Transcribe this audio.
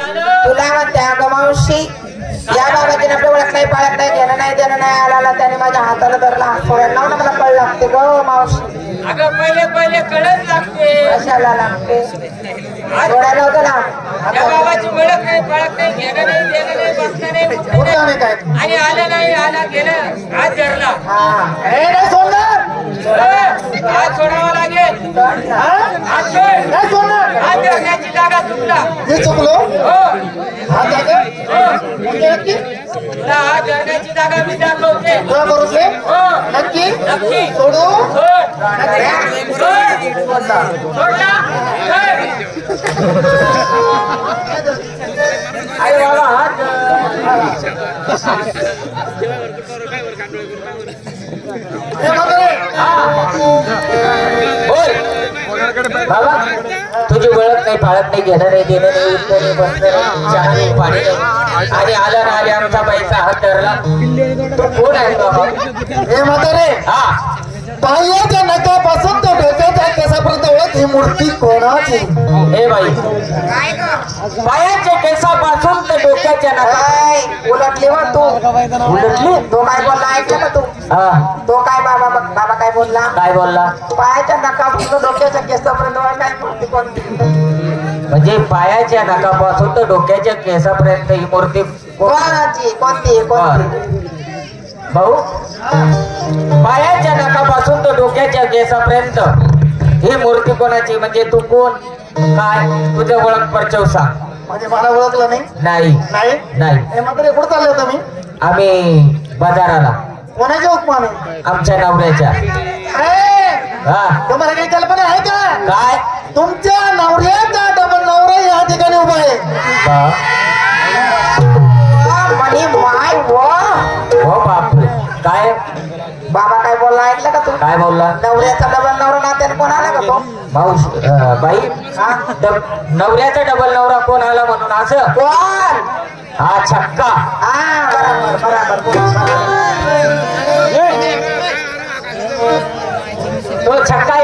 तुला म्हणते अगं मावशी या बाबाची आपल्या ओळख नाही पाळत नाही घेणं नाही देणं नाही आला त्याने माझ्या हाताला धरला हात सोडायला लावून मला कळ लागते ग मावशी. अगं पहिले कळत लागते. कशाला लागते सोडायला होतं ना या बाबाची ओळख नाही पाळत नाही घेणं नाही देणं नाही बसणं नाही उठणं नाही आणि आलं नाही आला गेलं हात धरला. हा सोडणार हात सोडावा लागेल. हात सोड. हात धरण्याची जागा चुकला. हे चुकलो हा जागा तुला हात धरण्याची जागा मी दाखवते. तुला बरोबर नक्की नक्की सोडू सोडला. अरे बाबा हात बाबा तुझी ओळख नाही पाळत नाही घेणं नाही देणं नाही उठणं नाही बसणं नाही चहा नाही पाणी नाही आणि आला ना आले आमचा बाईचा हात धरला. तो कोण आहे बाबा? हे म्हातारे हा पायाच्या नखापासून तर डोक्याच्या केसापर्यंत ओळख ही मूर्ती कोणाची? हे बाई पायाच्या केसापासून तर डोक्याच्या नखा उलटली व तू उलटली. तो काय बोलला ऐकलं का तू? हा तो काय बाबा काय बोलला? काय बोलला? पायाच्या नकापासून डोक्याच्या केसापर्यंत काय मूर्ती कोणती? म्हणजे पायाच्या नखापासून तर डोक्याच्या केसापर्यंत ही मूर्ती कोणाची कोणती? भाऊ पायाच्या नखापासून तर डोक्याच्या केसापर्यंत ही मूर्ती कोणाची? म्हणजे तू कोण काय तुझं ओळख परिचय सांग. म्हणजे मला ओळखलं नाही? नाही नाही नाही. हे म्हातारे कुठं चालले होता मी? आम्ही बाजाराला कोणाच्या उपमाने? आमच्या नवऱ्याच्या. हा तुम्हाला काही कल्पना आहे का? काय? तुमच्या नवऱ्याचा डबल नवरा या ठिकाणी उभा आहे. म्हणे माय हो बापरे. काय बाबा काय बोलला ऐकलं का तू? काय बोलला? नवऱ्याचा डबल नवरा नात्याने कोण आला का तो? माऊस बाई नवऱ्याचा डबल नवरा कोण आला म्हणून असं? कोण? हा छक्का. हा बरोबर तो छक्का आहे